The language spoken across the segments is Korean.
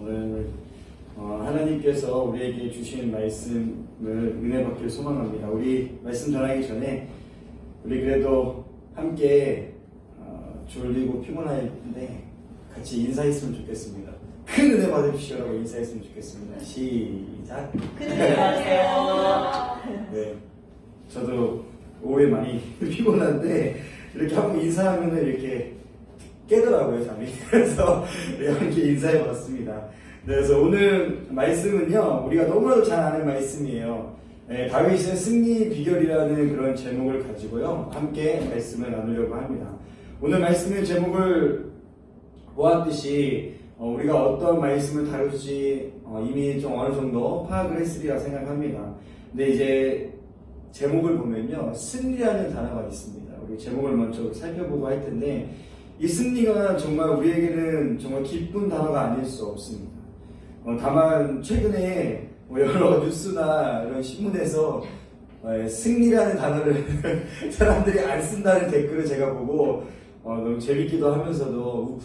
오늘 하나님께서 우리에게 주신 말씀을 은혜 받기를 소망합니다. 우리 말씀 전하기 전에 우리 그래도 함께 졸리고 피곤한데 같이 인사했으면 좋겠습니다. 큰 은혜 받으시라고 인사했으면 좋겠습니다. 시작. 큰 은혜 받으세요. 네, 저도 오후에 많이 피곤한데 이렇게 한번 인사하면 이렇게 깨더라고요, 잠이. 그래서 함께 인사해봤습니다. 그래서 오늘 말씀은요, 우리가 너무나도 잘 아는 말씀이에요. 다윗의 승리 비결이라는 그런 제목을 가지고요, 함께 말씀을 나누려고 합니다. 오늘 말씀의 제목을 보았듯이 우리가 어떤 말씀을 다룰지 이미 좀 어느 정도 파악을 했으리라 생각합니다. 근데 이제 제목을 보면요, 승리라는 단어가 있습니다. 우리 제목을 먼저 살펴보고 할 텐데, 이 승리가 정말 우리에게는 정말 기쁜 단어가 아닐 수 없습니다. 다만 최근에 여러 뉴스나 이런 신문에서 승리라는 단어를 사람들이 안 쓴다는 댓글을 제가 보고 너무 재밌기도 하면서도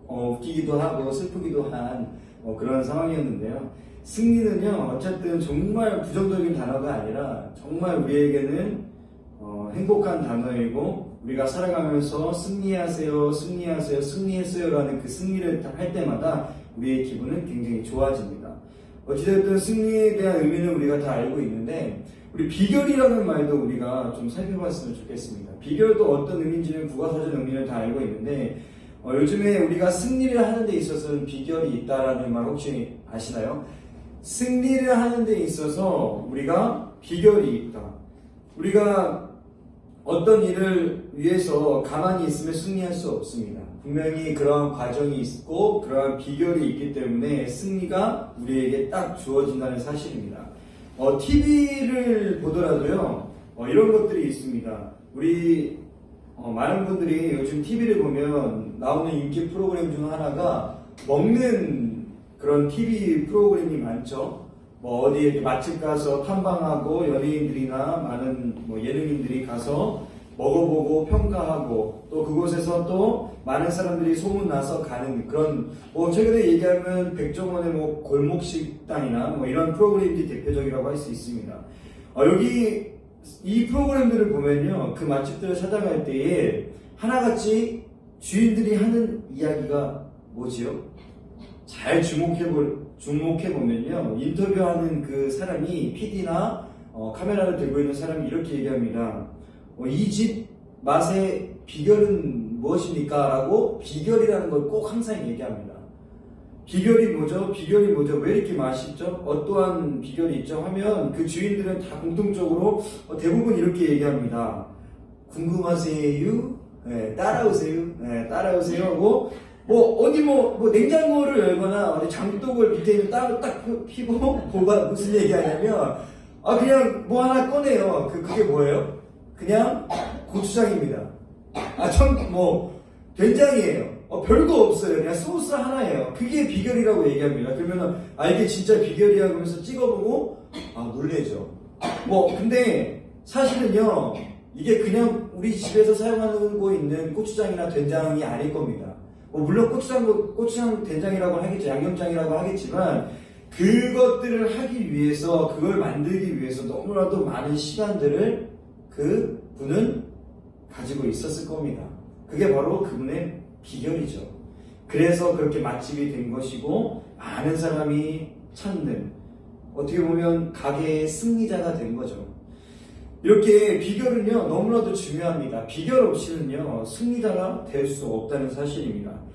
웃기기도 하고 슬프기도 한 그런 상황이었는데요. 승리는요, 어쨌든 정말 부정적인 단어가 아니라 정말 우리에게는 행복한 단어이고, 우리가 살아가면서 승리하세요, 승리하세요, 승리했어요 라는 그 승리를 할 때마다 우리의 기분은 굉장히 좋아집니다. 어찌됐든 승리에 대한 의미는 우리가 다 알고 있는데, 우리 비결이라는 말도 우리가 좀 살펴봤으면 좋겠습니다. 비결도 어떤 의미인지는 국어사전 의미를 다 알고 있는데, 요즘에 우리가 승리를 하는 데 있어서는 비결이 있다라는 말 혹시 아시나요? 승리를 하는 데 있어서 우리가 비결이 있다. 우리가 어떤 일을 위해서 가만히 있으면 승리할 수 없습니다. 분명히 그러한 과정이 있고 그러한 비결이 있기 때문에 승리가 우리에게 딱 주어진다는 사실입니다. TV를 보더라도요, 이런 것들이 있습니다. 우리 많은 분들이 요즘 TV를 보면 나오는 인기 프로그램 중 하나가 먹는 그런 TV 프로그램이 많죠. 어디 이렇게 맛집 가서 탐방하고 연예인들이나 많은 예능인들이 가서 먹어보고 평가하고, 또 그곳에서 또 많은 사람들이 소문나서 가는 그런, 최근에 얘기하면 백종원의 골목식당이나 이런 프로그램들이 대표적이라고 할 수 있습니다. 여기 이 프로그램들을 보면요, 그 맛집들을 찾아갈 때에 하나같이 주인들이 하는 이야기가 뭐지요? 잘 주목해보면요, 인터뷰하는 그 사람이, PD나 카메라를 들고 있는 사람이 이렇게 얘기합니다. 이 집 맛의 비결은 무엇입니까? 라고 비결이라는 걸 꼭 항상 얘기합니다. 비결이 뭐죠? 비결이 뭐죠? 왜 이렇게 맛있죠? 어떠한 비결이 있죠? 하면 그 주인들은 다 공통적으로 대부분 이렇게 얘기합니다. 궁금하세요? 네, 따라오세요? 네, 따라오세요? 하고, 어디 냉장고를 열거나 어디 장독을 밑에 있는 따로 딱 피고 뭐가 무슨 얘기하냐면, 그냥 하나 꺼내요. 그게 뭐예요? 그냥 고추장입니다. 된장이에요. 별거 없어요. 그냥 소스 하나예요. 그게 비결이라고 얘기합니다. 그러면은, 이게 진짜 비결이야 그러면서 찍어보고, 놀래죠. 근데 사실은요, 이게 그냥 우리 집에서 사용하고 있는 고추장이나 된장이 아닐 겁니다. 물론 고추장 된장이라고 하겠죠. 양념장이라고 하겠지만, 그것들을 하기 위해서, 그걸 만들기 위해서 너무나도 많은 시간들을 그 분은 가지고 있었을 겁니다. 그게 바로 그분의 비결이죠. 그래서 그렇게 맛집이 된 것이고, 많은 사람이 찾는, 어떻게 보면 가게의 승리자가 된 거죠. 이렇게 비결은요, 너무나도 중요합니다. 비결 없이는요, 승리자가 될 수 없다는 사실입니다.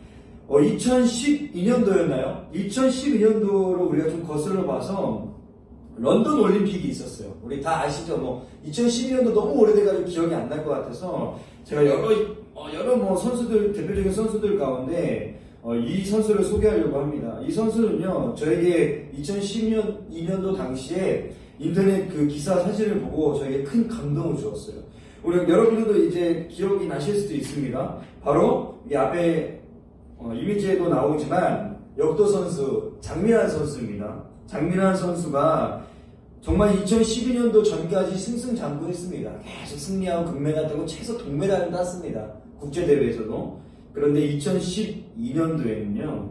2012년도였나요? 2012년도로 우리가 좀 거슬러 봐서 런던 올림픽이 있었어요. 우리 다 아시죠? 2012년도 너무 오래돼가지고 기억이 안 날 것 같아서 제가 여러 선수들, 대표적인 선수들 가운데 이 선수를 소개하려고 합니다. 이 선수는요, 저에게 2012년도 당시에 인터넷 그 기사 사진을 보고 저에게 큰 감동을 주었어요. 우리 여러분들도 이제 기억이 나실 수도 있습니다. 바로 이 앞에 이미지에도 나오지만 역도 선수 장민환 선수입니다. 장민환 선수가 정말 2012년도 전까지 승승장구했습니다. 계속 승리하고 금메달 따고 최소 동메달을 땄습니다. 국제대회에서도. 그런데 2012년도에는요,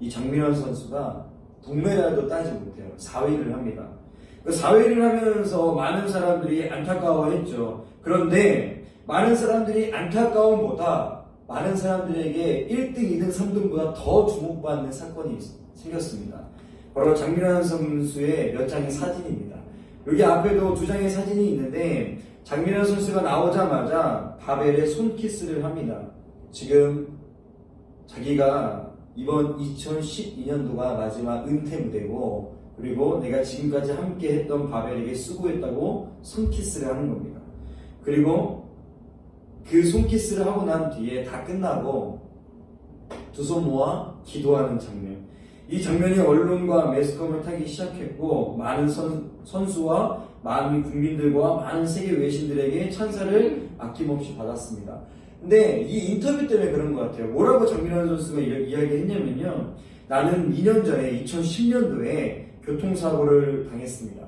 이 장민환 선수가 동메달도 따지 못해요. 4위를 합니다. 그 4위를 하면서 많은 사람들이 안타까워했죠. 그런데 많은 사람들이 안타까움보다 많은 사람들에게 1등, 2등, 3등보다 더 주목받는 사건이 생겼습니다. 바로 장민환 선수의 몇 장의 사진입니다. 여기 앞에도 2장의 사진이 있는데 장민환 선수가 나오자마자 바벨에 손키스를 합니다. 지금 자기가 이번 2012년도가 마지막 은퇴 무대고 그리고 내가 지금까지 함께 했던 바벨에게 수고했다고 손키스를 하는 겁니다. 그리고 그 손키스를 하고 난 뒤에 다 끝나고 두 손 모아 기도하는 장면. 이 장면이 언론과 매스컴을 타기 시작했고 많은 선수와 많은 국민들과 많은 세계 외신들에게 찬사를 아낌없이 받았습니다. 근데 이 인터뷰 때문에 그런 것 같아요. 뭐라고 장민환 선수가 이야기했냐면요. 나는 2년 전에 2010년도에 교통사고를 당했습니다.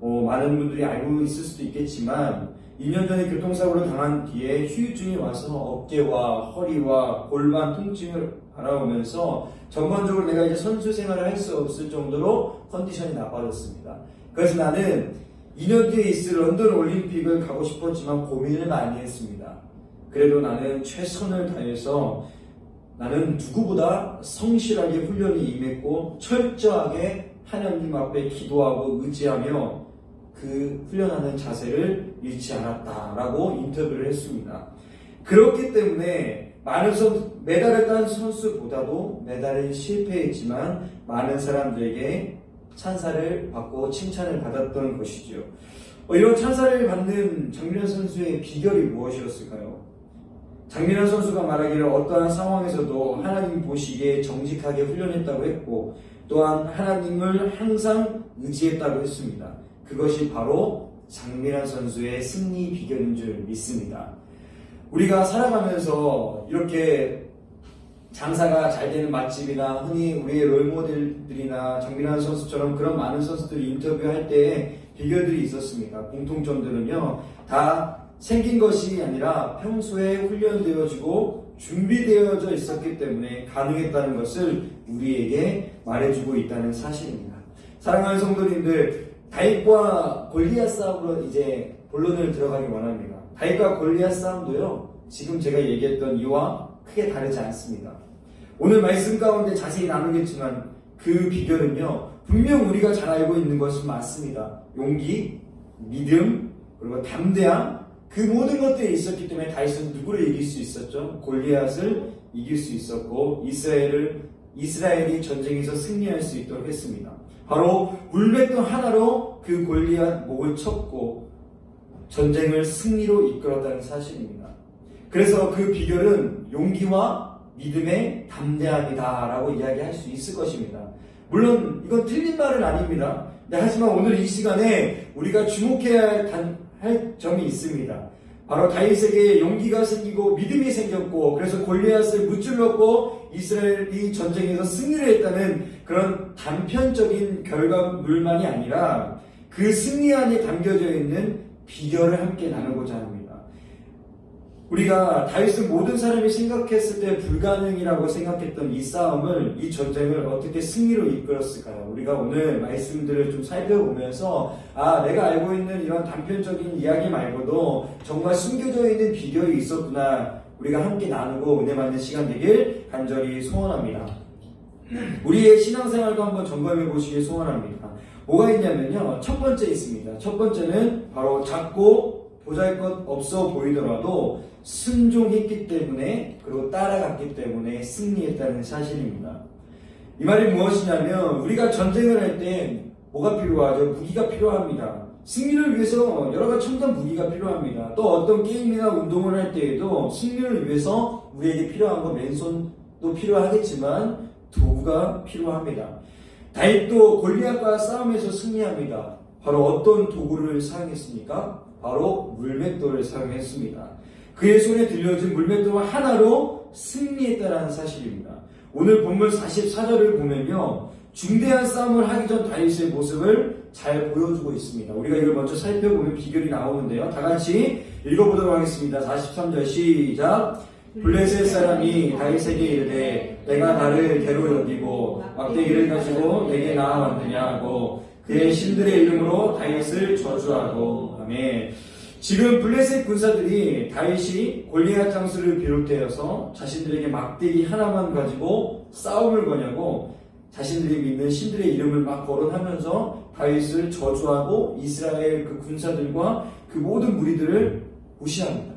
많은 분들이 알고 있을 수도 있겠지만 2년 전에 교통사고를 당한 뒤에 후유증이 와서 어깨와 허리와 골반 통증을 알아오면서 전반적으로 내가 이제 선수 생활을 할 수 없을 정도로 컨디션이 나빠졌습니다. 그래서 나는 2년 뒤에 있을 런던 올림픽을 가고 싶었지만 고민을 많이 했습니다. 그래도 나는 최선을 다해서 나는 누구보다 성실하게 훈련에 임했고 철저하게 하나님 앞에 기도하고 의지하며 그 훈련하는 자세를 잃지 않았다라고 인터뷰를 했습니다. 그렇기 때문에 많은 메달을 딴 선수보다도 메달에 실패했지만 많은 사람들에게 찬사를 받고 칭찬을 받았던 것이죠. 이런 찬사를 받는 장민환 선수의 비결이 무엇이었을까요? 장민환 선수가 말하기를 어떠한 상황에서도 하나님 보시기에 정직하게 훈련했다고 했고 또한 하나님을 항상 의지했다고 했습니다. 그것이 바로 장민환 선수의 승리 비결인 줄 믿습니다. 우리가 살아가면서 이렇게 장사가 잘 되는 맛집이나 흔히 우리의 롤모델들이나 장민환 선수처럼 그런 많은 선수들이 인터뷰할 때 비결들이 있었습니다. 공통점들은요, 다 생긴 것이 아니라 평소에 훈련되어지고 준비되어져 있었기 때문에 가능했다는 것을 우리에게 말해주고 있다는 사실입니다. 사랑하는 성도님들, 다윗과 골리앗 싸움으로 이제 본론을 들어가기 원합니다. 다윗과 골리앗 싸움도요, 지금 제가 얘기했던 이와 크게 다르지 않습니다. 오늘 말씀 가운데 자세히 나누겠지만 그 비결은요, 분명 우리가 잘 알고 있는 것은 맞습니다. 용기, 믿음, 그리고 담대함, 그 모든 것들이 있었기 때문에 다윗은 누구를 이길 수 있었죠? 골리앗을 이길 수 있었고 이스라엘이 전쟁에서 승리할 수 있도록 했습니다. 바로 물맷돌 하나로 그 골리앗 목을 쳤고 전쟁을 승리로 이끌었다는 사실입니다. 그래서 그 비결은 용기와 믿음의 담대함이다라고 이야기할 수 있을 것입니다. 물론 이건 틀린 말은 아닙니다. 하지만 오늘 이 시간에 우리가 주목해야 할 점이 있습니다. 바로 다윗에게 용기가 생기고 믿음이 생겼고 그래서 골리앗을 무찔렀고 이스라엘이 전쟁에서 승리를 했다는 그런 단편적인 결과물만이 아니라 그 승리 안에 담겨져 있는 비결을 함께 나누고자 합니다. 우리가 다윗은 모든 사람이 생각했을 때 불가능이라고 생각했던 이 싸움을, 이 전쟁을 어떻게 승리로 이끌었을까요? 우리가 오늘 말씀들을 좀 살펴보면서 내가 알고 있는 이런 단편적인 이야기 말고도 정말 숨겨져 있는 비결이 있었구나, 우리가 함께 나누고 은혜 받는 시간 되길 간절히 소원합니다. 우리의 신앙생활도 한번 점검해 보시길 소원합니다. 뭐가 있냐면요, 첫 번째 있습니다. 첫 번째는 바로 작고 보잘것 없어 보이더라도 순종했기 때문에, 그리고 따라갔기 때문에 승리했다는 사실입니다. 이 말이 무엇이냐면 우리가 전쟁을 할 때 뭐가 필요하죠? 무기가 필요합니다. 승리를 위해서 여러 가지 첨단 무기가 필요합니다. 또 어떤 게임이나 운동을 할 때에도 승리를 위해서 우리에게 필요한 건 맨손도 필요하겠지만 도구가 필요합니다. 다윗도 골리앗과 싸움에서 승리합니다. 바로 어떤 도구를 사용했습니까? 바로 물맷돌을 사용했습니다. 그의 손에 들려진 물맷돌 하나로 승리했다는 사실입니다. 오늘 본문 44절을 보면요, 중대한 싸움을 하기 전 다윗의 모습을 잘 보여주고 있습니다. 우리가 이걸 먼저 살펴보면 비결이 나오는데요. 다 같이 읽어보도록 하겠습니다. 43절 시작. 블레셋 사람이 다윗에게 이르되 내가 나를 개로 여기고 막대기를 가지고 내게 나아왔느냐 하고 그의 신들의 이름으로 다윗을 저주하고. 아멘. 지금 블레셋 군사들이 다윗이 골리앗 장수를 비롯되어서 자신들에게 막대기 하나만 가지고 싸움을 거냐고 자신들이 믿는 신들의 이름을 막 거론하면서 다윗을 저주하고 이스라엘 그 군사들과 그 모든 무리들을 무시합니다.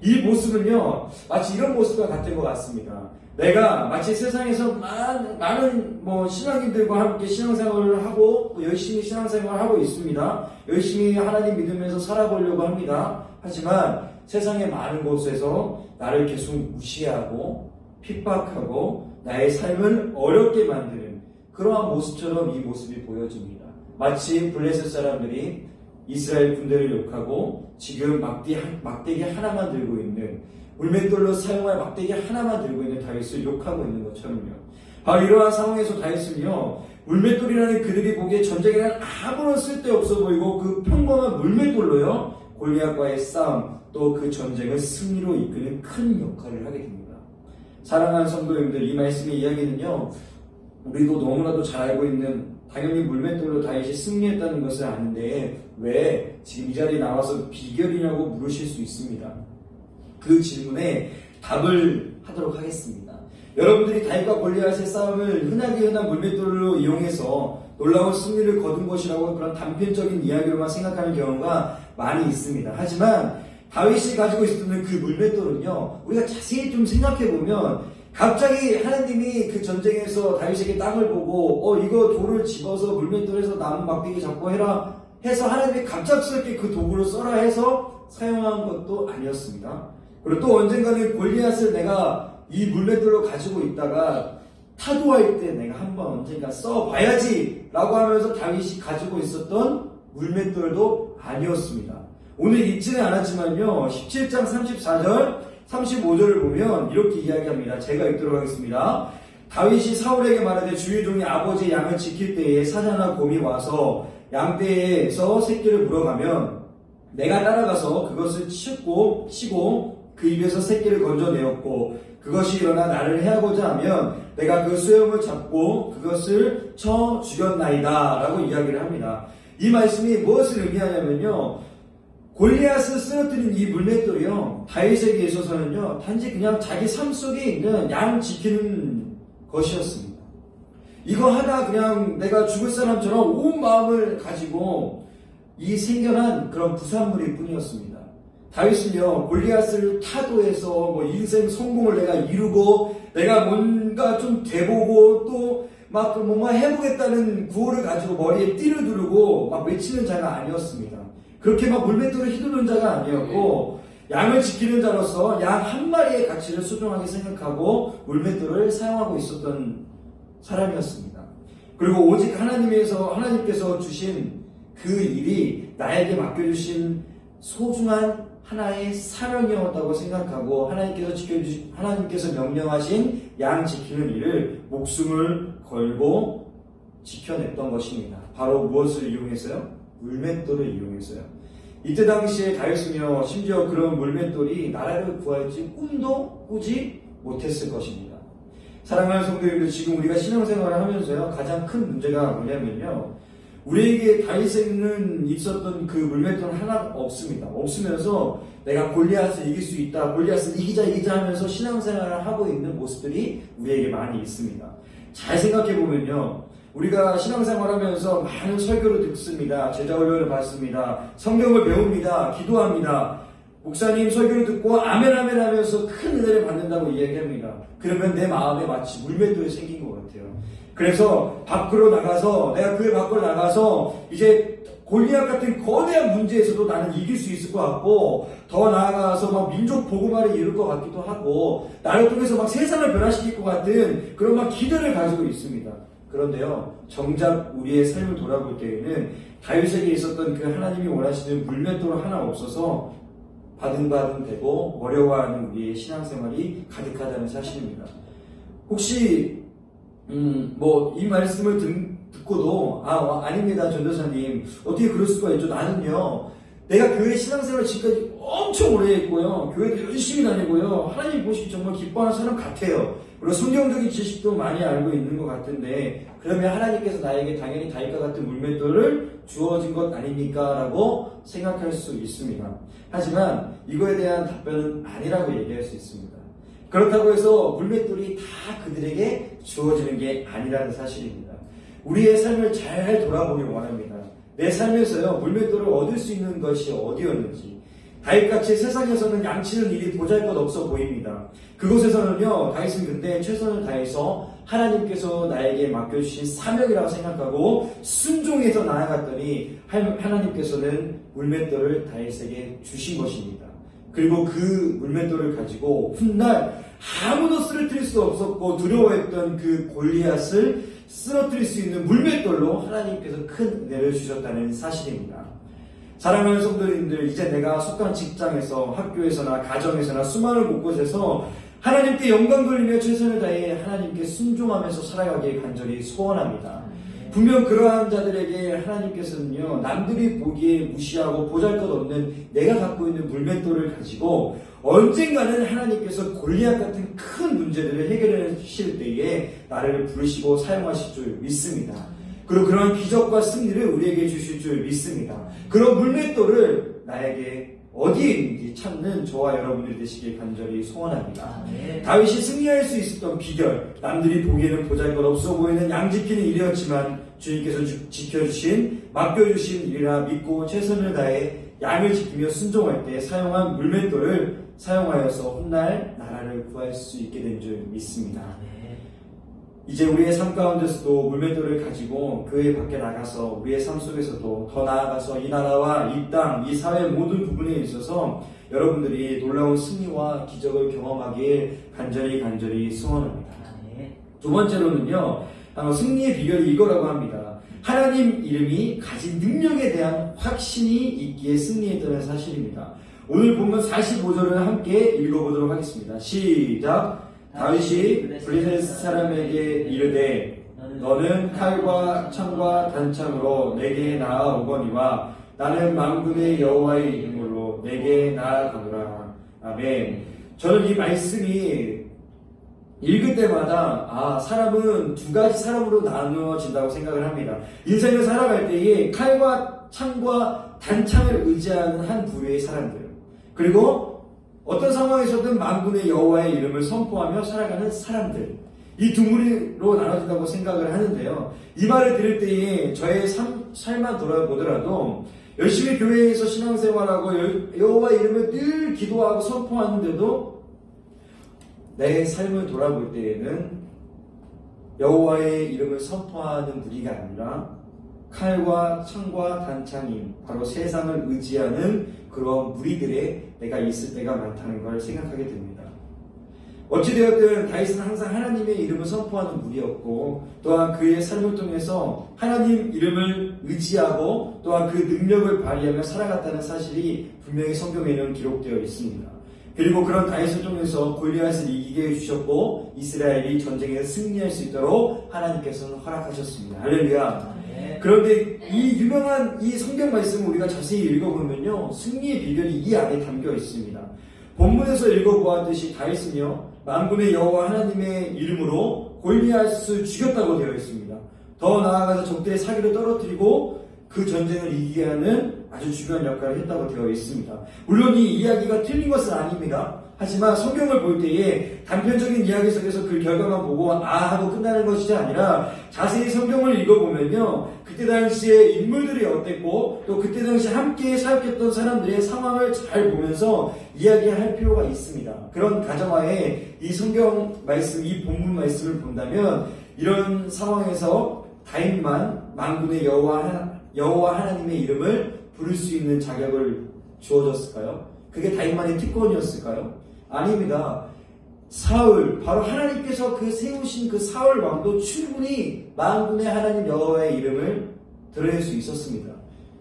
이 모습은요, 마치 이런 모습과 같은 것 같습니다. 내가 마치 세상에서 많은 신앙인들과 함께 신앙생활을 하고 열심히 신앙생활을 하고 있습니다. 열심히 하나님 믿으면서 살아보려고 합니다. 하지만 세상의 많은 곳에서 나를 계속 무시하고 핍박하고 나의 삶을 어렵게 만드는 그러한 모습처럼 이 모습이 보여집니다. 마치 블레셋 사람들이 이스라엘 군대를 욕하고 지금 막대기 하나만 들고 있는 물맷돌로 사용할 막대기 하나만 들고 있는 다윗을 욕하고 있는 것처럼요. 바로 이러한 상황에서 다윗은요, 물맷돌이라는 그들이 보기에 전쟁에는 아무런 쓸데없어 보이고 그 평범한 물맷돌로요 골리앗과의 싸움 또 그 전쟁을 승리로 이끄는 큰 역할을 하게 됩니다. 사랑하는 성도님들, 이 말씀의 이야기는요, 우리도 너무나도 잘 알고 있는 당연히 물맷돌로 다윗이 승리했다는 것을 아는데 왜 지금 이 자리에 나와서 비결이냐고 물으실 수 있습니다. 그 질문에 답을 하도록 하겠습니다. 여러분들이 다윗과 골리앗의 싸움을 흔한 물맷돌로 이용해서 놀라운 승리를 거둔 것이라고 그런 단편적인 이야기로만 생각하는 경우가 많이 있습니다. 하지만 다윗이 가지고 있었던 그 물맷돌은요, 우리가 자세히 좀 생각해보면 갑자기 하나님이 그 전쟁에서 다윗에게 땅을 보고 이거 돌을 집어서 물맷돌에서 나무 막대기 잡고 해라 해서 하나님이 갑작스럽게 그 도구를 써라 해서 사용한 것도 아니었습니다. 그리고 또 언젠가는 골리앗을 내가 이 물맷돌로 가지고 있다가 타도할 때 내가 한번 언젠가 써봐야지 라고 하면서 다윗이 가지고 있었던 물맷돌도 아니었습니다. 오늘 읽지는 않았지만요, 17장 34절 35절을 보면 이렇게 이야기합니다. 제가 읽도록 하겠습니다. 다윗이 사울에게 말하되 주의 종이 아버지의 양을 지킬 때에 사자나 곰이 와서 양떼에서 새끼를 물어가면 내가 따라가서 그것을 치고 그 입에서 새끼를 건져내었고 그것이 일어나 나를 해하고자 하면 내가 그 수염을 잡고 그것을 쳐 죽였나이다 라고 이야기를 합니다. 이 말씀이 무엇을 의미하냐면요, 골리앗을 쓰러뜨린 이 물맷돌이요, 다윗에게 있어서는요 단지 그냥 자기 삶 속에 있는 양 지키는 것이었습니다. 이거 하나 그냥 내가 죽을 사람처럼 온 마음을 가지고 이 생겨난 그런 부산물일 뿐이었습니다. 다윗은요, 골리앗을 타도해서 인생 성공을 내가 이루고 내가 뭔가 좀 돼보고 또 막 뭔가 해보겠다는 구호를 가지고 머리에 띠를 두르고 막 외치는 자가 아니었습니다. 그렇게 막 물맷돌을 휘두르는 자가 아니었고 양을 지키는 자로서 양 한 마리의 가치를 소중하게 생각하고 물맷돌을 사용하고 있었던 사람이었습니다. 그리고 오직 하나님께서 주신 그 일이 나에게 맡겨주신 소중한 하나의 사명이었다고 생각하고 하나님께서 명령하신 양 지키는 일을 목숨을 걸고 지켜냈던 것입니다. 바로 무엇을 이용해서요? 물맷돌을 이용해서요. 이때 당시에 다윗은요, 심지어 그런 물맷돌이 나라를 구할지 꿈도 꾸지 못했을 것입니다. 사랑하는 성도님들, 지금 우리가 신앙생활을 하면서요, 가장 큰 문제가 뭐냐면요, 우리에게 다윗에는 있었던 그 물맷돌 하나 없습니다. 없으면서 내가 골리앗을 이길 수 있다, 골리앗을 이기자 하면서 신앙생활을 하고 있는 모습들이 우리에게 많이 있습니다. 잘 생각해보면요, 우리가 신앙생활하면서 많은 설교를 듣습니다. 제자훈련을 받습니다. 성경을 배웁니다. 기도합니다. 목사님 설교를 듣고 아멘 하면서 큰 은혜를 받는다고 이야기합니다. 그러면 내 마음에 마치 물맷돌이 생긴 것 같아요. 그래서 내가 그 밖으로 나가서 이제 골리앗 같은 거대한 문제에서도 나는 이길 수 있을 것 같고, 더 나아가서 막 민족 복음화를 이룰 것 같기도 하고, 나를 통해서 막 세상을 변화시킬 것 같은 그런 막 기대를 가지고 있습니다. 그런데요, 정작 우리의 삶을 돌아볼 때에는 다윗에게 있었던 그 하나님이 원하시는 물맷돌 하나 없어서 바등바등되고 어려워하는 우리의 신앙생활이 가득하다는 사실입니다. 혹시 이 말씀을 듣고도 아닙니다 전도사님, 어떻게 그럴 수가 있죠. 나는요, 내가 교회 신앙생활 지금까지 엄청 오래 했고요. 교회도 열심히 다니고요. 하나님 보시기 정말 기뻐하는 사람 같아요. 그리고 성경적인 지식도 많이 알고 있는 것 같은데, 그러면 하나님께서 나에게 당연히 다윗과 같은 물맷돌을 주어진 것 아닙니까? 라고 생각할 수 있습니다. 하지만 이거에 대한 답변은 아니라고 얘기할 수 있습니다. 그렇다고 해서 물맷돌이 다 그들에게 주어지는 게 아니라는 사실입니다. 우리의 삶을 잘 돌아보길 원합니다. 내 삶에서요, 물맷돌을 얻을 수 있는 것이 어디였는지. 다윗같이 세상에서는 양치는 일이 보잘것없어 보입니다. 그곳에서는요, 다윗은 근데 최선을 다해서 하나님께서 나에게 맡겨주신 사명이라고 생각하고 순종해서 나아갔더니 하나님께서는 물맷돌을 다윗에게 주신 것입니다. 그리고 그 물맷돌을 가지고 훗날 아무도 쓰러뜨릴 수 없었고 두려워했던 그 골리앗을 쓰러뜨릴 수 있는 물맷돌로 하나님께서 큰 은혜를 주셨다는 사실입니다. 사랑하는 성도님들, 이제 내가 속한 직장에서, 학교에서나 가정에서나 수많은 곳곳에서 하나님께 영광 돌리며 최선을 다해 하나님께 순종하면서 살아가길 간절히 소원합니다. 분명 그러한 자들에게 하나님께서는요, 남들이 보기에 무시하고 보잘것없는 내가 갖고 있는 물맷돌을 가지고 언젠가는 하나님께서 골리앗 같은 큰 문제들을 해결해 주실 때에 나를 부르시고 사용하실 줄 믿습니다. 그리고 그러한 기적과 승리를 우리에게 주실 줄 믿습니다. 그런 물맷돌을 나에게 어디에 있는지 찾는 저와 여러분들이 되시길 간절히 소원합니다. 다윗이 승리할 수 있었던 비결, 남들이 보기에는 보잘것없어 보이는 양 지키는 일이었지만 주님께서 지켜주신, 맡겨주신 일이라 믿고 최선을 다해 양을 지키며 순종할 때 사용한 물맷돌을 사용하여서 훗날 나라를 구할 수 있게 된 줄 믿습니다. 이제 우리의 삶 가운데서도 물맷돌을 가지고 교회 밖에 나가서 우리의 삶 속에서도 더 나아가서 이 나라와 이 땅, 이 사회 모든 부분에 있어서 여러분들이 놀라운 승리와 기적을 경험하길 간절히 소원합니다. 두 번째로는요, 승리의 비결이 이거라고 합니다. 하나님 이름이 가진 능력에 대한 확신이 있기에 승리했다는 사실입니다. 오늘 본문 45절을 함께 읽어보도록 하겠습니다. 시작! 다윗이 블레셋 사람에게 이르되 너는 칼과 창과 단창으로 내게 나아오거니와 나는 만군의 여호와의 이름으로 내게 나아가노라. 아멘. 저는 이 말씀이 읽을 때마다 사람은 두 가지 사람으로 나누어진다고 생각을 합니다. 인생을 살아갈 때에 칼과 창과 단창을 의지하는 한 부류의 사람들, 그리고 어떤 상황에서든 만군의 여호와의 이름을 선포하며 살아가는 사람들, 이 두 무리로 나눠진다고 생각을 하는데요. 이 말을 들을 때에 저의 삶만 돌아보더라도 열심히 교회에서 신앙생활하고 여호와의 이름을 늘 기도하고 선포하는데도 내 삶을 돌아볼 때에는 여호와의 이름을 선포하는 무리가 아니라 칼과 창과 단창이 바로 세상을 의지하는 그런 무리들의 내가 있을 때가 많다는 걸 생각하게 됩니다. 어찌되었든 다윗은 항상 하나님의 이름을 선포하는 무리였고, 또한 그의 삶을 통해서 하나님 이름을 의지하고 또한 그 능력을 발휘하며 살아갔다는 사실이 분명히 성경에는 기록되어 있습니다. 그리고 그런 다윗을 통해서 골리앗을 이기게 해주셨고 이스라엘이 전쟁에서 승리할 수 있도록 하나님께서는 허락하셨습니다. 할렐루야. 그런데 이 유명한 이 성경 말씀을 우리가 자세히 읽어보면요, 승리의 비결이 이 안에 담겨 있습니다. 본문에서 읽어보았듯이 다윗은요, 만군의 여호와 하나님의 이름으로 골리앗을 죽였다고 되어 있습니다. 더 나아가서 적들의 사기를 떨어뜨리고 그 전쟁을 이기게 하는 아주 중요한 역할을 했다고 되어 있습니다. 물론 이 이야기가 틀린 것은 아닙니다. 하지만 성경을 볼 때에 단편적인 이야기 속에서 그 결과만 보고 하고 끝나는 것이 아니라 자세히 성경을 읽어보면요, 그때 당시에 인물들이 어땠고 또 그때 당시 함께 사역했던 사람들의 상황을 잘 보면서 이야기할 필요가 있습니다. 그런 가정하에 이 성경 말씀, 이 본문 말씀을 본다면 이런 상황에서 다윗만 만군의 여호와 하나님의 이름을 부를 수 있는 자격을 주어졌을까요? 그게 다윗만의 특권이었을까요? 아닙니다. 사울, 바로 하나님께서 그 세우신 그 사울 왕도 충분히 만군의 하나님 여호와의 이름을 드러낼 수 있었습니다.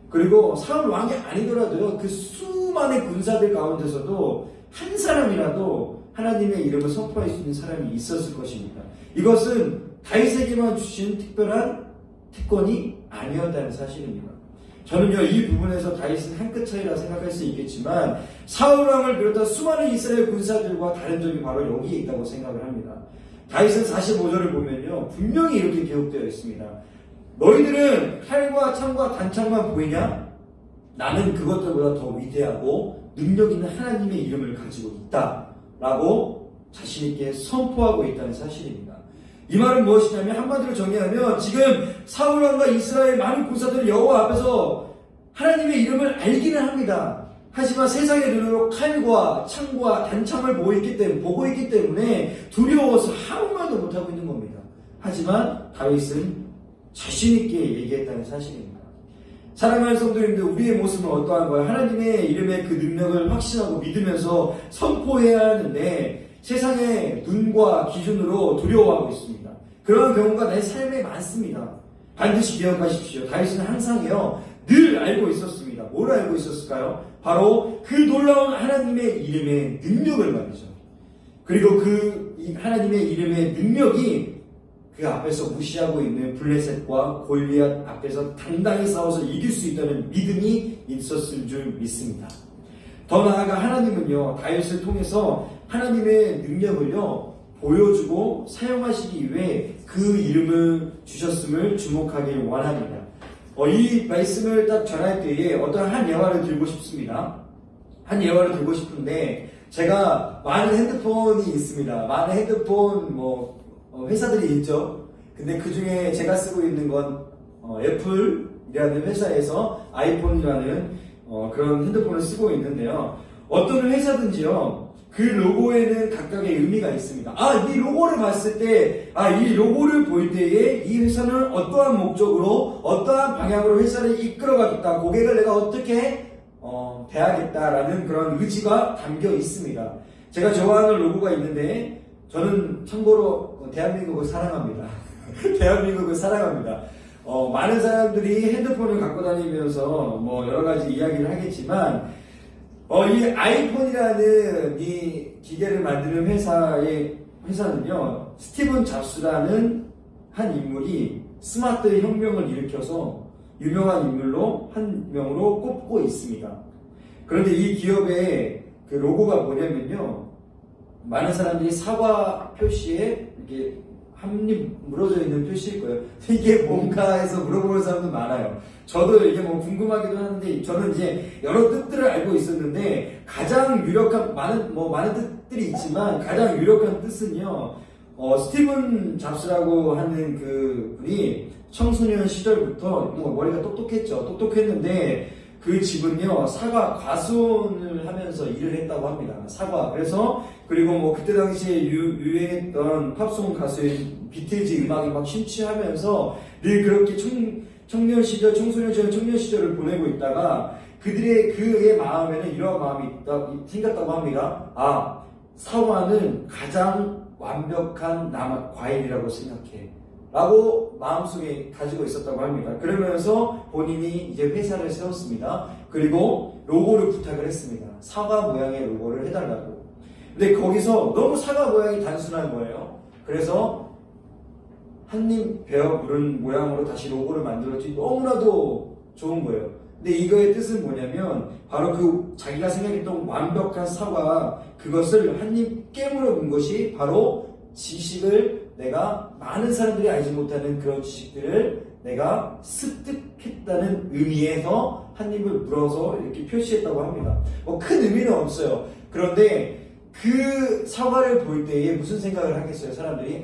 그리고 사울 왕이 아니더라도요, 그 수많은 군사들 가운데서도 한 사람이라도 하나님의 이름을 선포할 수 있는 사람이 있었을 것입니다. 이것은 다윗에게만 주신 특별한 특권이 아니었다는 사실입니다. 저는요, 이 부분에서 다윗은 한 끗 차이라 생각할 수 있겠지만 사울 왕을 비롯한 수많은 이스라엘 군사들과 다른 점이 바로 여기에 있다고 생각을 합니다. 다윗은 45절을 보면요, 분명히 이렇게 기록되어 있습니다. 너희들은 칼과 창과 단창만 보이냐? 나는 그것들보다 더 위대하고 능력 있는 하나님의 이름을 가지고 있다 라고 자신있게 선포하고 있다는 사실입니다. 이 말은 무엇이냐면, 한마디로 정리하면 지금 사울왕과 이스라엘 많은 군사들은 여호와 앞에서 하나님의 이름을 알기는 합니다. 하지만 세상의 눈으로 칼과 창과 단창을 보고 있기 때문에 두려워서 아무 말도 못하고 있는 겁니다. 하지만 다윗은 자신있게 얘기했다는 사실입니다. 사랑하는 성도님들, 우리의 모습은 어떠한가요? 하나님의 이름의 그 능력을 확신하고 믿으면서 선포해야 하는데 세상의 눈과 기준으로 두려워하고 있습니다. 그런 경우가 내 삶에 많습니다. 반드시 기억하십시오. 다윗은 항상요, 늘 알고 있었습니다. 뭘 알고 있었을까요? 바로 그 놀라운 하나님의 이름의 능력을 말이죠. 그리고 그 하나님의 이름의 능력이 그 앞에서 무시하고 있는 블레셋과 골리앗 앞에서 당당히 싸워서 이길 수 있다는 믿음이 있었을 줄 믿습니다. 더 나아가 하나님은요, 다윗을 통해서 하나님의 능력을요 보여주고 사용하시기 위해 그 이름을 주셨음을 주목하길 원합니다. 이 말씀을 딱 전할 때에 어떤 한 예화를 들고 싶습니다. 한 예화를 들고 싶은데, 제가 많은 핸드폰이 있습니다. 많은 핸드폰 회사들이 있죠. 근데 그 중에 제가 쓰고 있는 건 애플이라는 회사에서 아이폰이라는 그런 핸드폰을 쓰고 있는데요. 어떤 회사든지요, 그 로고에는 각각의 의미가 있습니다. 이 로고를 봤을 때, 이 로고를 볼 때에 이 회사는 어떠한 목적으로, 어떠한 방향으로 회사를 이끌어가겠다, 고객을 내가 어떻게 대하겠다라는 그런 의지가 담겨 있습니다. 제가 좋아하는 로고가 있는데, 저는 참고로 대한민국을 사랑합니다. 대한민국을 사랑합니다. 많은 사람들이 핸드폰을 갖고 다니면서 여러 가지 이야기를 하겠지만, 이 아이폰이라는 이 기계를 만드는 회사는요, 스티븐 잡스라는 한 인물이 스마트 혁명을 일으켜서 유명한 인물로 한 명으로 꼽고 있습니다. 그런데 이 기업의 그 로고가 뭐냐면요, 많은 사람들이 사과 표시에 이렇게 한입 물어져 있는 표시일 거예요. 이게 뭔가 해서 물어보는 사람도 많아요. 저도 이게 궁금하기도 하는데, 저는 이제 여러 뜻들을 알고 있었는데, 가장 유력한, 많은 뜻들이 있지만, 가장 유력한 뜻은요, 스티븐 잡스라고 하는 그 분이 청소년 시절부터 머리가 똑똑했는데, 그 집은요, 사과 과수원을 하면서 일을 했다고 합니다. 사과. 그래서, 그리고 그때 당시에 유행했던 팝송 가수인 비틀즈 음악에 막 심취하면서 늘 그렇게 청소년 시절을 보내고 있다가, 그의 마음에는 이러한 마음이 생겼다고 합니다. 사과는 가장 완벽한 과일이라고 생각해. 라고 마음속에 가지고 있었다고 합니다. 그러면서 본인이 이제 회사를 세웠습니다. 그리고 로고를 부탁을 했습니다. 사과 모양의 로고를 해달라고. 근데 거기서 너무 사과 모양이 단순한 거예요. 그래서 한입 베어 물은 모양으로 다시 로고를 만들었지, 너무나도 좋은 거예요. 근데 이거의 뜻은 뭐냐면, 바로 그 자기가 생각했던 완벽한 사과, 그것을 한입 깨물어 본 것이 바로 지식을, 내가 많은 사람들이 알지 못하는 그런 지식들을 내가 습득했다는 의미에서 한 입을 물어서 이렇게 표시했다고 합니다. 큰 의미는 없어요. 그런데 그 사과를 볼 때에 무슨 생각을 하겠어요, 사람들이?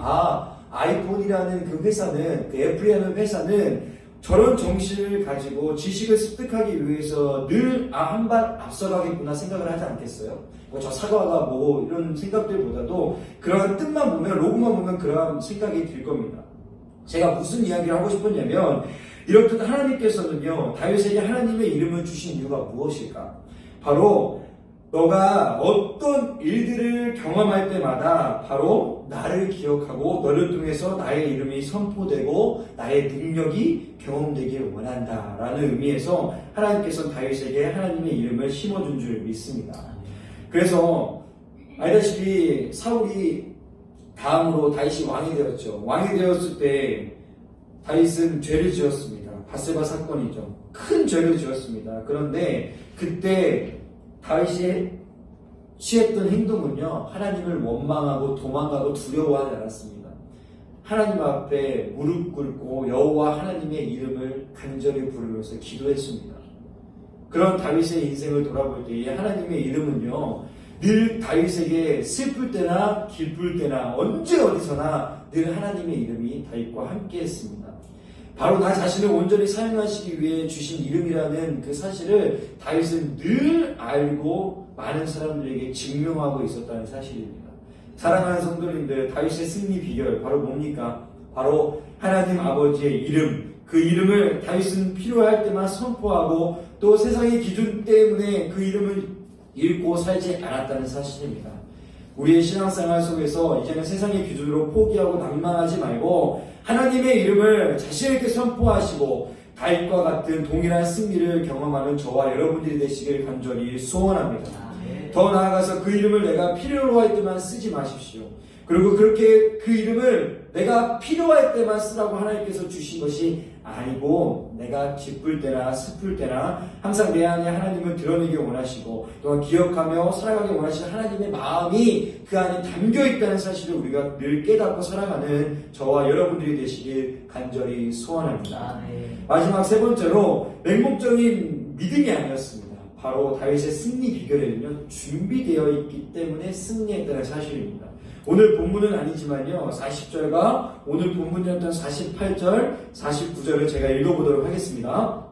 아이폰이라는 그 회사는, 그 애플이라는 회사는 저런 정신을 가지고 지식을 습득하기 위해서 늘 한 발 앞서가겠구나 생각을 하지 않겠어요? 저 사과가 이런 생각들보다도 그러한 뜻만 보면, 로고만 보면 그러한 생각이 들 겁니다. 제가 무슨 이야기를 하고 싶었냐면, 이렇듯 하나님께서는요, 다윗에게 하나님의 이름을 주신 이유가 무엇일까? 바로 너가 어떤 일들을 경험할 때마다 바로 나를 기억하고 너를 통해서 나의 이름이 선포되고 나의 능력이 경험되길 원한다라는 의미에서 하나님께서는 다윗에게 하나님의 이름을 심어준 줄 믿습니다. 그래서 알다시피 사울이 다음으로 다윗이 왕이 되었죠. 왕이 되었을 때 다윗은 죄를 지었습니다. 바세바 사건이죠. 큰 죄를 지었습니다. 그런데 그때 다윗이 취했던 행동은요, 하나님을 원망하고 도망가고 두려워하지 않았습니다. 하나님 앞에 무릎 꿇고 여호와 하나님의 이름을 간절히 부르면서 기도했습니다. 그런 다윗의 인생을 돌아볼 때에 하나님의 이름은요, 늘 다윗에게 슬플 때나 기쁠 때나 언제 어디서나 늘 하나님의 이름이 다윗과 함께 했습니다. 바로 나 자신을 온전히 사용하시기 위해 주신 이름이라는 그 사실을 다윗은 늘 알고 많은 사람들에게 증명하고 있었다는 사실입니다. 사랑하는 성도님들, 다윗의 승리 비결 바로 뭡니까? 바로 하나님 아버지의 이름, 그 이름을 다윗은 필요할 때만 선포하고 또 세상의 기준 때문에 그 이름을 잃고 살지 않았다는 사실입니다. 우리의 신앙생활 속에서 이제는 세상의 기준으로 포기하고 낭만하지 말고 하나님의 이름을 자신에게 선포하시고 다윗과 같은 동일한 승리를 경험하는 저와 여러분들이 되시길 간절히 소원합니다. 더 나아가서 그 이름을 내가 필요로 할 때만 쓰지 마십시오. 그리고 그렇게 그 이름을 내가 필요할 때만 쓰라고 하나님께서 주신 것이 아니고 내가 기쁠 때나 슬플 때나 항상 내 안에 하나님을 드러내기 원하시고 또한 기억하며 살아가기 원하시는 하나님의 마음이 그 안에 담겨있다는 사실을 우리가 늘 깨닫고 살아가는 저와 여러분들이 되시길 간절히 소원합니다. 마지막 세 번째로 맹목적인 믿음이 아니었습니다. 바로 다윗의 승리 비결에는요, 준비되어 있기 때문에 승리했다는 사실입니다. 오늘 본문은 아니지만요, 40절과 오늘 본문이었던 48절, 49절을 제가 읽어보도록 하겠습니다.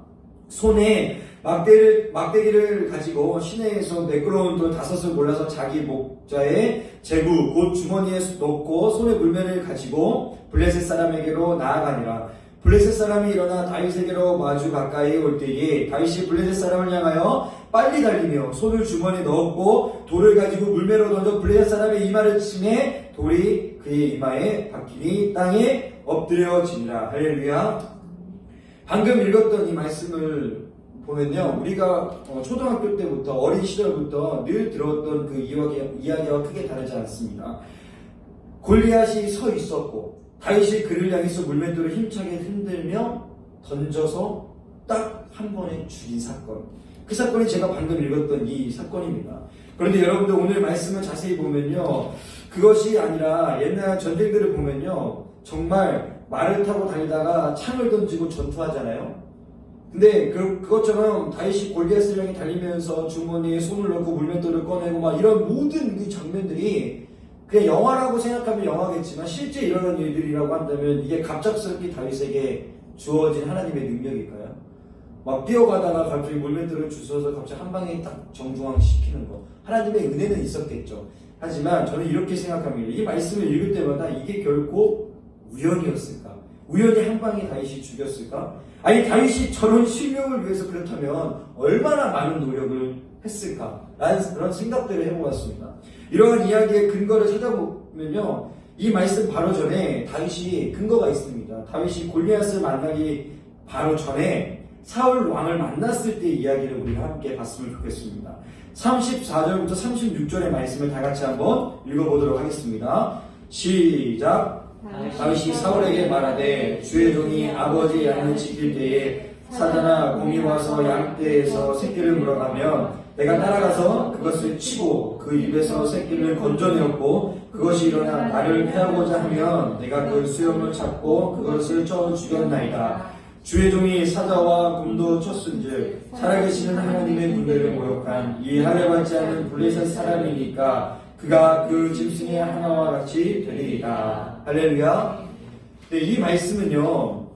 손에 막대기를 가지고 시내에서 매끄러운 돌 5을 골라서 자기 목자의 제구 곧 주머니에 넣고 손에 물면을 가지고 블레셋 사람에게로 나아가니라. 블레셋 사람이 일어나 다윗에게로 마주 가까이 올 때에 다윗이 블레셋 사람을 향하여 빨리 달리며 손을 주머니에 넣었고 돌을 가지고 물매로 던져 블레셋 사람의 이마를 치매 돌이 그의 이마에 박히니 땅에 엎드려지니라. 할렐루야. 방금 읽었던 이 말씀을 보면요, 우리가 초등학교 때부터 어린 시절부터 늘 들었던 그 이야기와 크게 다르지 않습니다. 골리앗이 서 있었고 다윗이 그를 향해서 물맷돌을 힘차게 흔들며 던져서 딱 한 번에 죽인 사건. 그 사건이 제가 방금 읽었던 이 사건입니다. 그런데 여러분들 오늘 말씀을 자세히 보면요, 그것이 아니라 옛날 전쟁들을 보면요, 정말 말을 타고 다니다가 창을 던지고 전투하잖아요. 근데 그것처럼 다윗이 골리앗을 향해 달리면서 주머니에 손을 넣고 물맷돌을 꺼내고 막 이런 모든 그 장면들이 그냥 영화라고 생각하면 영화겠지만 실제 일어난 일들이라고 한다면 이게 갑작스럽게 다윗에게 주어진 하나님의 능력일까요? 막 뛰어가다가 갑자기 물맷돌을 주워서 갑자기 한 방에 딱 정중앙시키는 거, 하나님의 은혜는 있었겠죠. 하지만 저는 이렇게 생각합니다. 이 말씀을 읽을 때마다 이게 결코 우연이었을까? 우연히 한 방에 다윗이 죽였을까? 아니, 다윗이 저런 실력을 위해서 그렇다면 얼마나 많은 노력을 했을까? 라는 그런 생각들을 해보았습니다. 이러한 이야기의 근거를 찾아보면요, 이 말씀 바로 전에 다윗이 근거가 있습니다. 다윗이 골리앗을 만나기 바로 전에 사울 왕을 만났을 때의 이야기를 우리가 함께 봤으면 좋겠습니다. 34절부터 36절의 말씀을 다 같이 한번 읽어보도록 하겠습니다. 시작. 다윗이 사울에게 말하되 주의 종이 아버지 양을 지킬 때에 사자나 곰이 와서 양떼에서 새끼를 물어가면 내가 따라가서 그것을 치고 그 입에서 새끼를 건져내었고 그것이 일어나 나를 패하고자 하면 내가 그 수염을 잡고 그것을 쳐 죽였나이다. 주의 종이 사자와 곰도 쳤은즉 살아계시는 하나님의 군대를 모욕한 이 할례받지 않은 블레셋 사람이니까 그가 그 짐승의 하나와 같이 되리이다. 할렐루야. 네, 이 말씀은요,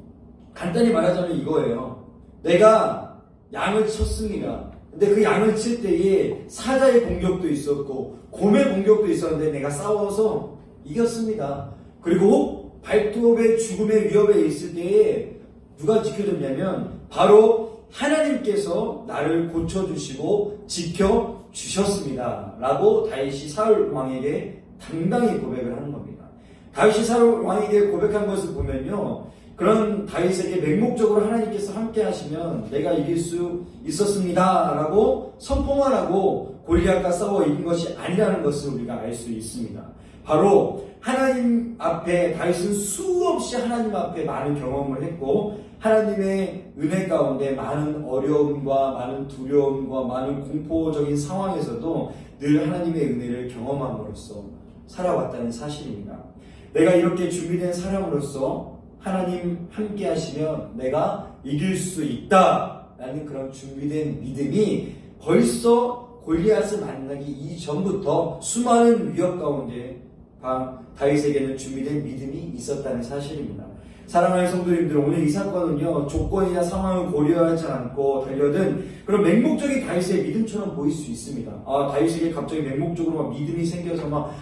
간단히 말하자면 이거예요. 내가 양을 쳤습니다. 근데 그 양을 칠 때에 사자의 공격도 있었고 곰의 공격도 있었는데 내가 싸워서 이겼습니다. 그리고 발톱의 죽음의 위협에 있을 때에 누가 지켜줬냐면 바로 하나님께서 나를 고쳐주시고 지켜주셨습니다. 라고 다윗이 사울 왕에게 당당히 고백을 하는 겁니다. 다윗이 사울 왕에게 고백한 것을 보면요, 그런 다윗에게 맹목적으로 하나님께서 함께 하시면 내가 이길 수 있었습니다 라고 선포만 하고 골리앗과 싸워 이긴 것이 아니라는 것을 우리가 알 수 있습니다. 바로 하나님 앞에 다윗은 수없이 하나님 앞에 많은 경험을 했고 하나님의 은혜 가운데 많은 어려움과 많은 두려움과 많은 공포적인 상황에서도 늘 하나님의 은혜를 경험함으로써 살아왔다는 사실입니다. 내가 이렇게 준비된 사람으로서 하나님 함께 하시면 내가 이길 수 있다라는 그런 준비된 믿음이 벌써 골리앗을 만나기 이전부터 수많은 위협 가운데 다윗에게는 준비된 믿음이 있었다는 사실입니다. 사랑하는 성도님들, 오늘 이 사건은요, 조건이나 상황을 고려하지 않고 달려든 그런 맹목적인 다윗의 믿음처럼 보일 수 있습니다. 다윗에게 갑자기 맹목적으로 막 믿음이 생겨서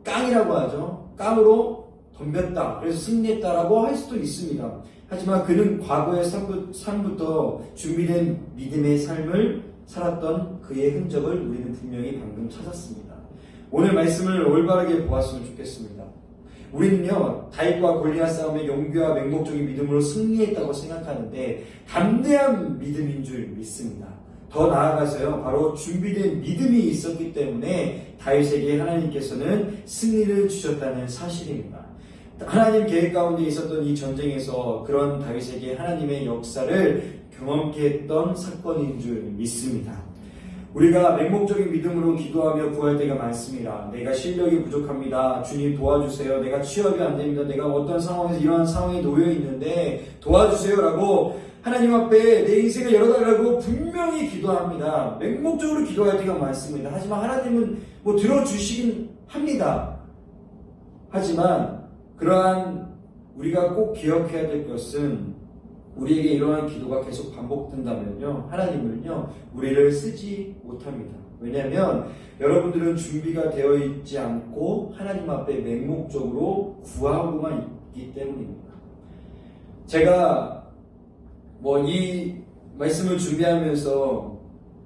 깡이라고 하죠. 깡으로 덤볐다. 그래서 승리했다라고 할 수도 있습니다. 하지만 그는 과거의 삶부터 준비된 믿음의 삶을 살았던 그의 흔적을 우리는 분명히 방금 찾았습니다. 오늘 말씀을 올바르게 보았으면 좋겠습니다. 우리는요, 다윗과 골리앗 싸움의 용기와 맹목적인 믿음으로 승리했다고 생각하는데 담대한 믿음인 줄 믿습니다. 더 나아가서요, 바로 준비된 믿음이 있었기 때문에 다윗에게 하나님께서는 승리를 주셨다는 사실입니다. 하나님 계획 가운데 있었던 이 전쟁에서 그런 다윗에게 하나님의 역사를 경험케 했던 사건인 줄 믿습니다. 우리가 맹목적인 믿음으로 기도하며 구할 때가 많습니다. 내가 실력이 부족합니다. 주님 도와주세요. 내가 취업이 안 됩니다. 내가 어떤 상황에서 이러한 상황에 놓여 있는데 도와주세요 라고 하나님 앞에 내 인생을 열어달라고 분명히 기도합니다. 맹목적으로 기도할 때가 많습니다. 하지만 하나님은 들어주시긴 합니다. 하지만 그러한 우리가 꼭 기억해야 될 것은 우리에게 이러한 기도가 계속 반복된다면요, 하나님은요, 우리를 쓰지 못합니다. 왜냐하면 여러분들은 준비가 되어 있지 않고 하나님 앞에 맹목적으로 구하고만 있기 때문입니다. 제가 이 말씀을 준비하면서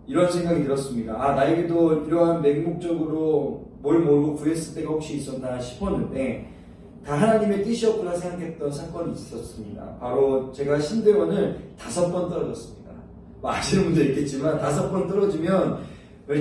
이런 생각이 들었습니다. 나에게도 이러한 맹목적으로 뭘 모르고 구했을 때가 혹시 있었나 싶었는데 다 하나님의 뜻이었구나 생각했던 사건이 있었습니다. 바로 제가 신대원을 5번 떨어졌습니다. 아시는 분도 있겠지만 5번 떨어지면,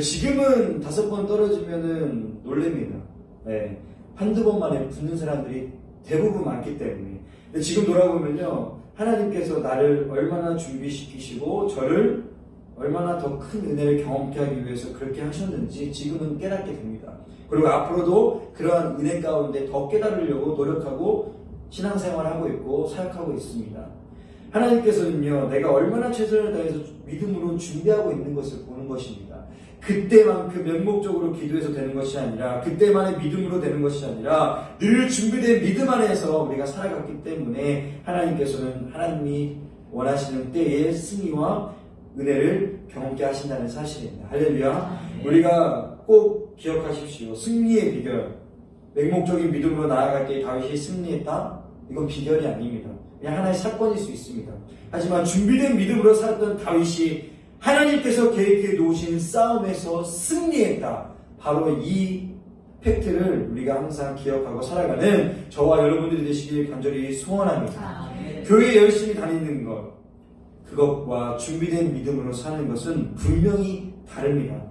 지금은 5번 떨어지면은 놀랍니다. 네, 한두 번 만에 붙는 사람들이 대부분 많기 때문에. 근데 지금 돌아보면요, 하나님께서 나를 얼마나 준비시키시고 저를 얼마나 더 큰 은혜를 경험케 하기 위해서 그렇게 하셨는지 지금은 깨닫게 됩니다. 그리고 앞으로도 그러한 은혜 가운데 더 깨달으려고 노력하고 신앙생활을 하고 있고 사역하고 있습니다. 하나님께서는요, 내가 얼마나 최선을 다해서 믿음으로 준비하고 있는 것을 보는 것입니다. 그때만큼 면목적으로 기도해서 되는 것이 아니라, 그때만의 믿음으로 되는 것이 아니라 늘 준비된 믿음 안에서 우리가 살아갔기 때문에 하나님께서는 하나님이 원하시는 때의 승리와 은혜를 경험케 하신다는 사실입니다. 할렐루야. 우리가 꼭 기억하십시오. 승리의 비결, 맹목적인 믿음으로 나아갈 때 다윗이 승리했다? 이건 비결이 아닙니다. 그냥 하나의 사건일 수 있습니다. 하지만 준비된 믿음으로 살았던 다윗이 하나님께서 계획해 놓으신 싸움에서 승리했다. 바로 이 팩트를 우리가 항상 기억하고 살아가는 저와 여러분들이 되시길 간절히 소원합니다. 교회 열심히 다니는 것, 그것과 준비된 믿음으로 사는 것은 분명히 다릅니다.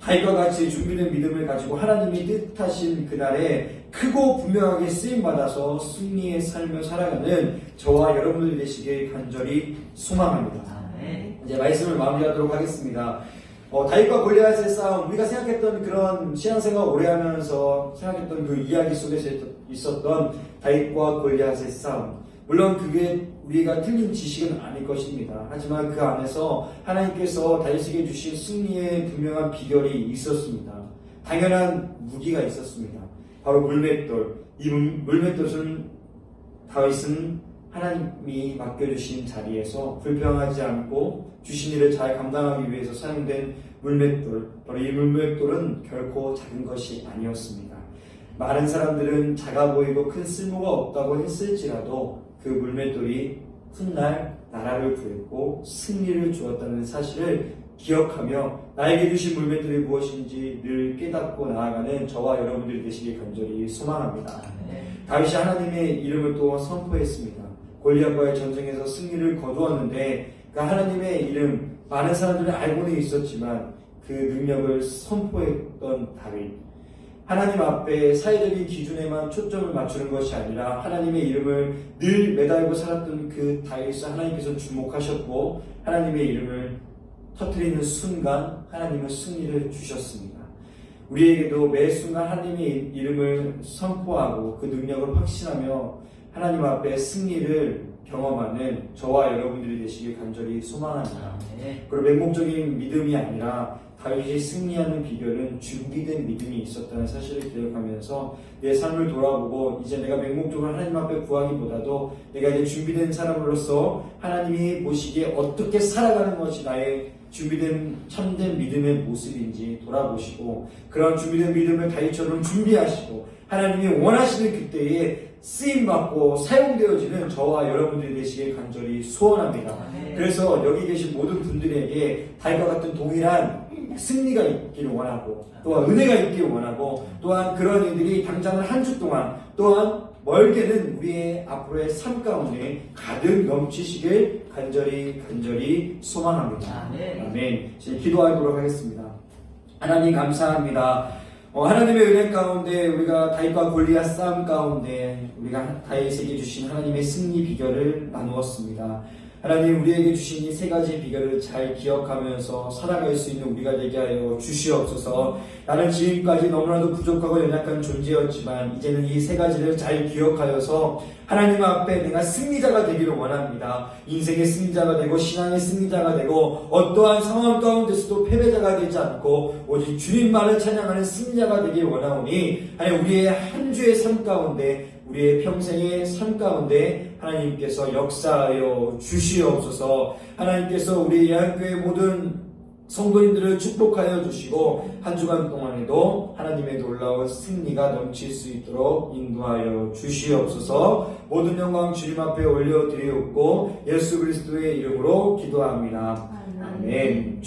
다윗과 같이 준비된 믿음을 가지고 하나님이 뜻하신 그날에 크고 분명하게 쓰임받아서 승리의 삶을 살아가는 저와 여러분들이 되시길 간절히 소망합니다. 이제 말씀을 마무리하도록 하겠습니다. 다윗과 골리앗의 싸움, 우리가 생각했던 그런 신앙생활 오래 하면서 생각했던 그 이야기 속에서 있었던 다윗과 골리앗의 싸움, 물론 그게 우리가 틀린 지식은 아닐 것입니다. 하지만 그 안에서 하나님께서 다윗에게 주신 승리의 분명한 비결이 있었습니다. 당연한 무기가 있었습니다. 바로 물맷돌. 이 물맷돌은 다윗은 하나님이 맡겨주신 자리에서 불평하지 않고 주신 일을 잘 감당하기 위해서 사용된 물맷돌. 바로 이 물맷돌은 결코 작은 것이 아니었습니다. 많은 사람들은 작아 보이고 큰 쓸모가 없다고 했을지라도 그 물맷돌이 훗날 나라를 구했고 승리를 주었다는 사실을 기억하며 나에게 주신 물맷돌이 무엇인지 늘 깨닫고 나아가는 저와 여러분들이 되시길 간절히 소망합니다. 다윗이 하나님의 이름을 또 선포했습니다. 골리앗과의 전쟁에서 승리를 거두었는데 그 하나님의 이름, 많은 사람들은 알고는 있었지만 그 능력을 선포했던 다윗, 하나님 앞에 사회적인 기준에만 초점을 맞추는 것이 아니라 하나님의 이름을 늘 매달고 살았던 그 다윗을 하나님께서 주목하셨고 하나님의 이름을 터뜨리는 순간 하나님은 승리를 주셨습니다. 우리에게도 매 순간 하나님의 이름을 선포하고 그 능력을 확신하며 하나님 앞에 승리를 경험하는 저와 여러분들이 되시길 간절히 소망합니다. 그리고 맹목적인 믿음이 아니라 다윗이 승리하는 비결은 준비된 믿음이 있었다는 사실을 기억하면서 내 삶을 돌아보고 이제 내가 맹목적으로 하나님 앞에 구하기보다도 내가 이제 준비된 사람으로서 하나님이 보시기에 어떻게 살아가는 것이 나의 준비된 참된 믿음의 모습인지 돌아보시고 그런 준비된 믿음을 다윗처럼 준비하시고 하나님이 원하시는 그때에 쓰임받고 사용되어지는 저와 여러분들이 되시길 간절히 소원합니다. 그래서 여기 계신 모든 분들에게 다윗과 같은 동일한 승리가 있기를 원하고 또한 은혜가 있기를 원하고 또한 그런 일들이 당장은 한 주 동안 또한 멀게는 우리의 앞으로의 삶 가운데 가득 넘치시길 간절히 소망합니다. 아멘. 이제 기도하도록 하겠습니다. 하나님 감사합니다. 하나님의 은혜 가운데 우리가 다윗과 골리앗 싸움 가운데 우리가 다윗에게 주신 하나님의 승리 비결을 나누었습니다. 하나님 우리에게 주신 이 세 가지 비결을 잘 기억하면서 살아갈 수 있는 우리가 되게 하여 주시옵소서. 나는 지금까지 너무나도 부족하고 연약한 존재였지만 이제는 이 세 가지를 잘 기억하여서 하나님 앞에 내가 승리자가 되기를 원합니다. 인생의 승리자가 되고 신앙의 승리자가 되고 어떠한 상황 가운데서도 패배자가 되지 않고 오직 주님만을 찬양하는 승리자가 되길 원하오니 하나님 우리의 한 주의 삶 가운데 우리의 평생의 삶 가운데 하나님께서 역사하여 주시옵소서. 하나님께서 우리 예한교회 모든 성도님들을 축복하여 주시고 한 주간 동안에도 하나님의 놀라운 승리가 넘칠 수 있도록 인도하여 주시옵소서. 모든 영광 주님 앞에 올려드리옵고 예수 그리스도의 이름으로 기도합니다. 아멘.